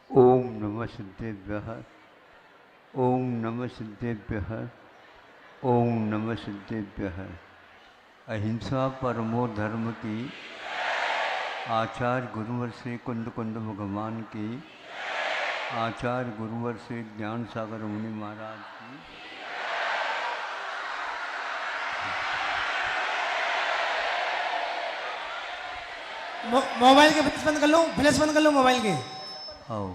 ओम नमः सिद्धेभ्यः। ओम नमः सिद्धेभ्यः। ओम नमः सिद्धेभ्यः। अहिंसा परमो धर्म की, आचार्य गुरुवर श्री कुंद कुंद भगवान की, आचार्य गुरुवर श्री ज्ञान सागर मुनि महाराज की। मोबाइल के फ्लैश बंद कर लो, फ्लैश बंद कर लो मोबाइल के। आओ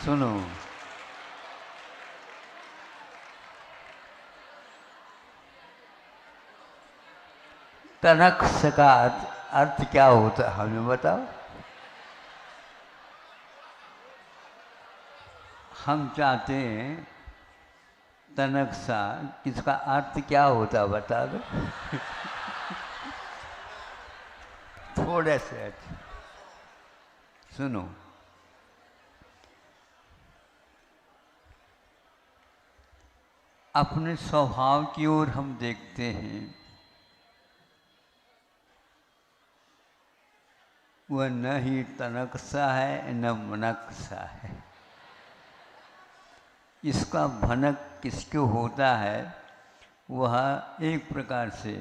सुनो, तनख्स का अर्थ क्या होता है हमें बताओ। हम चाहते हैं तनख्सा, इसका अर्थ क्या होता है बता दो। थोड़े से अर्थ सुनो। अपने स्वभाव की ओर हम देखते हैं, वह न ही तनख्सा है न मनख्सा है। इसका भनक किसको होता है, वह एक प्रकार से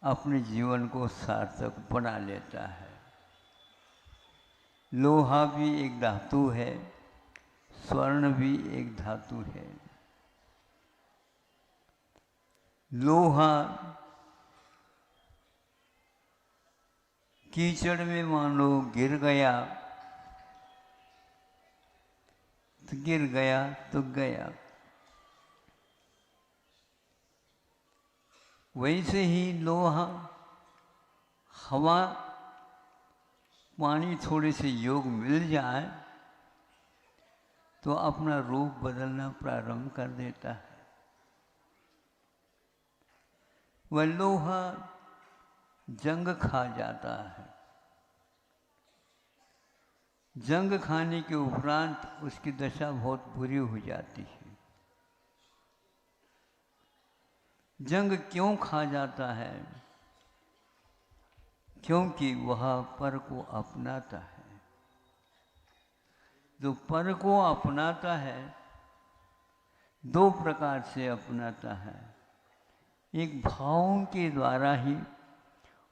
अपने जीवन को सार्थक बना लेता है। लोहा भी एक धातु है, स्वर्ण भी एक धातु है। लोहा कीचड़ में मान लो गिर गया तो गिर गया तो गया। वैसे ही लोहा, हवा, पानी थोड़े से योग मिल जाए तो अपना रूप बदलना प्रारंभ कर देता है। वह लोहा जंग खा जाता है। जंग खाने के उपरांत उसकी दशा बहुत बुरी हो जाती है। जंग क्यों खा जाता है? क्योंकि वह पर को अपनाता है। जो पर को अपनाता है, दो प्रकार से अपनाता है। एक भावों के द्वारा ही,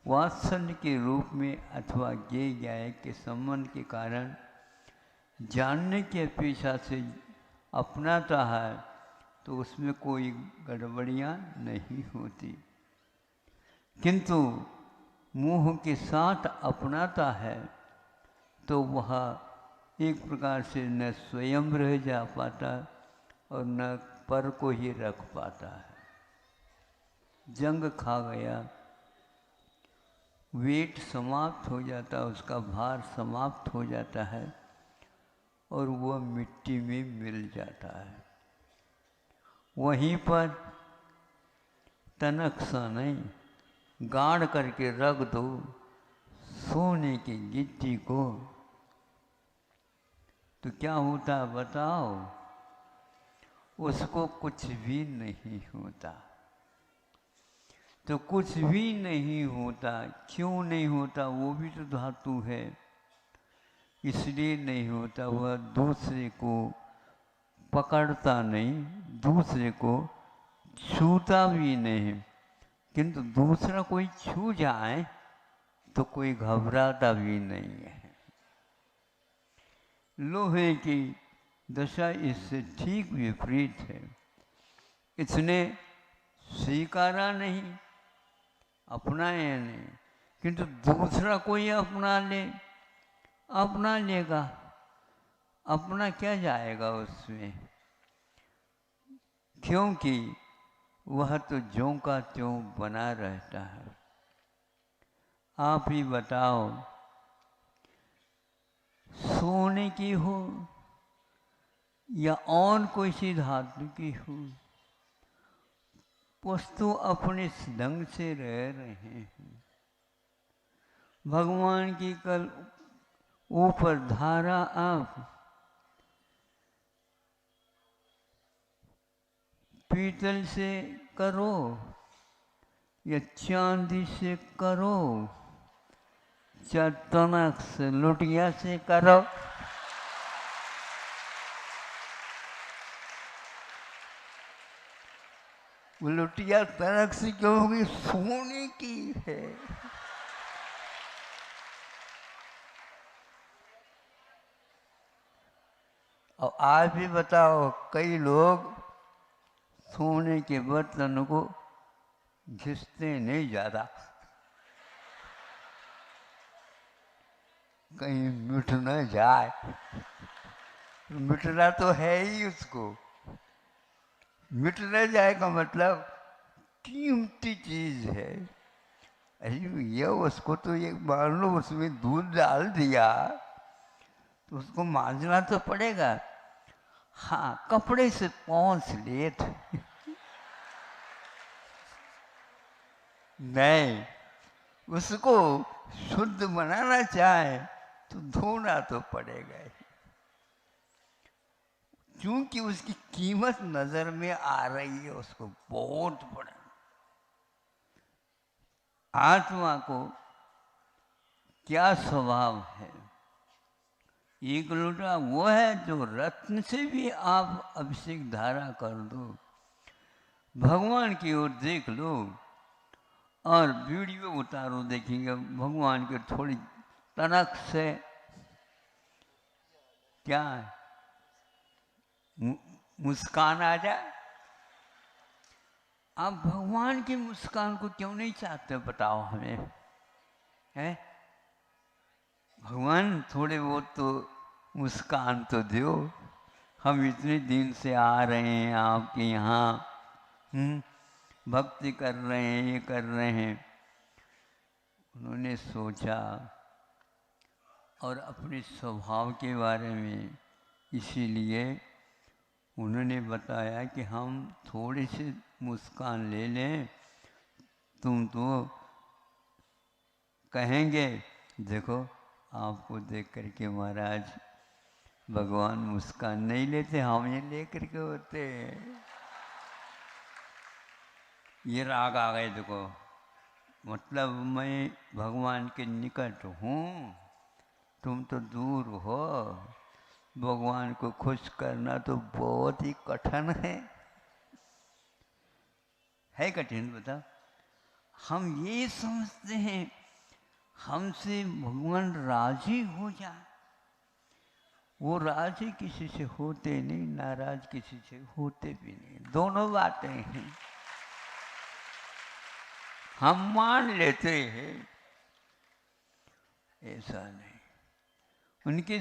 वात्सल्य के रूप में अथवा ज्ञेय ज्ञाय के संबंध के कारण जानने की अपेक्षा से अपनाता है, तो उसमें कोई गड़बड़ियाँ नहीं होती। किंतु मोह के साथ अपनाता है तो वह एक प्रकार से न स्वयं रह जा पाता और न पर को ही रख पाता है। जंग खा गया, वेट समाप्त हो जाता, उसका भार समाप्त हो जाता है और वह मिट्टी में मिल जाता है। वहीं पर तनख्सा नहीं, गाड़ करके रख दो सोने की गिट्टी को, तो क्या होता बताओ? उसको कुछ भी नहीं होता। तो कुछ भी नहीं होता, क्यों नहीं होता? वो भी तो धातु है, इसलिए नहीं होता। वह दूसरे को पकड़ता नहीं, दूसरे को छूता भी नहीं। किंतु दूसरा कोई छू जाए तो कोई घबराता भी नहीं है। लोहे की दशा इससे ठीक विपरीत है। इसने स्वीकारा नहीं, अपनाया नहीं, किंतु दूसरा कोई अपना लेगा। अपना क्या जाएगा उसमें? क्योंकि वह तो ज्यों का त्यों बना रहता है। आप ही बताओ, सोने की हो या और कोई सी धातु की हो, वस्तु अपने ढंग से रह रहे हैं। भगवान की कल ऊपर धारा आप पीतल से करो या चांदी से करो, तनक से लुटिया से करो। वो लुटिया तनक से क्यों होगी? सोने की है। और आज भी बताओ, कई लोग सोने के बर्तन को घिसते नहीं ज्यादा, कहीं मिट न जाए। मिटना तो है ही उसको, मिट न जाए का मतलब कीमती चीज है। अरे ये उसको तो ये मान लो उसमें दूध डाल दिया तो उसको मांजना तो पड़ेगा। हाँ, कपड़े से पोंछ ले नहीं, उसको शुद्ध बनाना चाहे तो धोना तो पड़ेगा ही, क्योंकि उसकी कीमत नजर में आ रही है उसको बहुत बड़ा। आत्मा को क्या स्वभाव है? एक लोटा वो है जो रत्न से भी आप अभिषेक धारा कर दो, भगवान की ओर देख लो और वीडियो उतारो, देखेंगे भगवान के थोड़ी तनक से क्या मुस्कान आ जाए। आप भगवान की मुस्कान को क्यों नहीं चाहते बताओ हमें? है भगवान थोड़े बहुत तो मुस्कान तो दो। हम इतने दिन से आ रहे हैं आपके यहाँ, भक्ति कर रहे हैं, ये कर रहे हैं। उन्होंने सोचा और अपने स्वभाव के बारे में, इसीलिए उन्होंने बताया कि हम थोड़ी सी मुस्कान ले लें। तुम तो कहेंगे देखो आपको देख करके महाराज भगवान मुस्कान नहीं लेते, हम ये ले करके होते। ये राग आ गए देखो, मतलब मैं भगवान के निकट हूँ, तुम तो दूर हो। भगवान को खुश करना तो बहुत ही कठिन है कठिन बताओ। हम ये समझते हैं हमसे भगवान राजी हो जाए, वो राजी किसी से होते नहीं, नाराज किसी से होते भी नहीं, दोनों बातें हैं। हम मान लेते हैं, ऐसा नहीं। उनके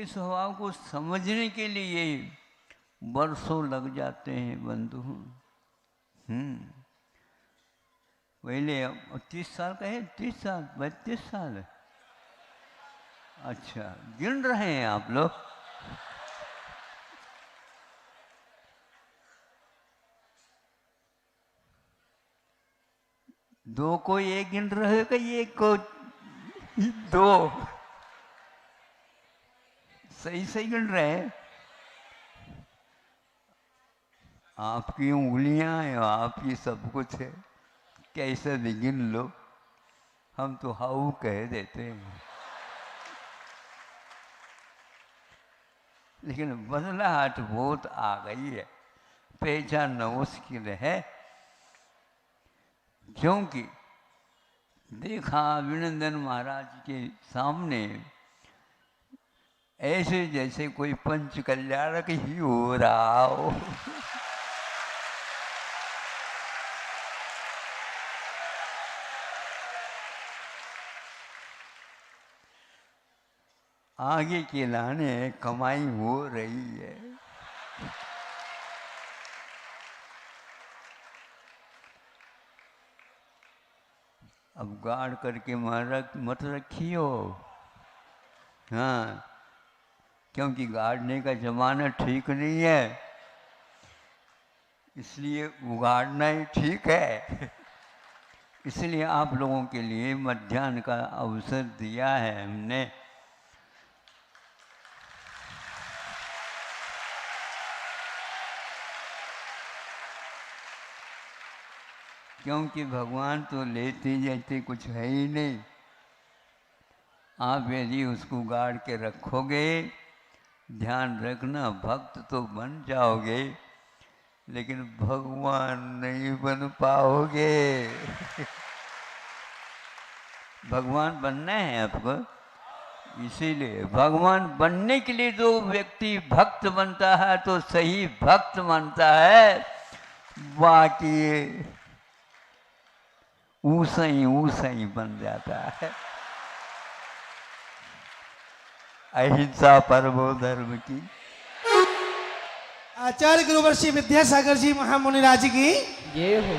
स्वभाव को समझने के लिए वर्षों लग जाते हैं बंधु। पहले 30 साल का है, 30 साल 32 साल है। अच्छा, गिन रहे हैं आप लोग? दो को एक गिन रहे हो कि एक को दो? सही सही गिन रहे हैं। आपकी उंगलियां हैं, आपकी सब कुछ है, कैसे भी गिन लो, हम तो हाउ कह देते हैं। लेकिन बदलाहट बहुत आ गई है, पहचानना मुश्किल है। क्योंकि देखा अभिनंदन महाराज के सामने ऐसे जैसे कोई पंच कल्याणक ही हो रहा हो। आगे के लाने कमाई हो रही है। अब गाड़ करके मत रखियो, हाँ, क्योंकि गाड़ने का जमाना ठीक नहीं है, इसलिए उगाड़ना ही ठीक है। इसलिए आप लोगों के लिए मध्याह्न का अवसर दिया है हमने। क्योंकि भगवान तो लेते जाते कुछ है ही नहीं, आप यदि उसको गाड़ के रखोगे, ध्यान रखना भक्त तो बन जाओगे लेकिन भगवान नहीं बन पाओगे। भगवान बनना है आपको, इसीलिए भगवान बनने के लिए जो व्यक्ति भक्त बनता है तो सही भक्त बनता है, बाकी ऊसई बन जाता है। अहिंसा परमो धर्म की। आचार्य गुरुवर्षी विद्यासागर जी महामुनिराज की ये हो।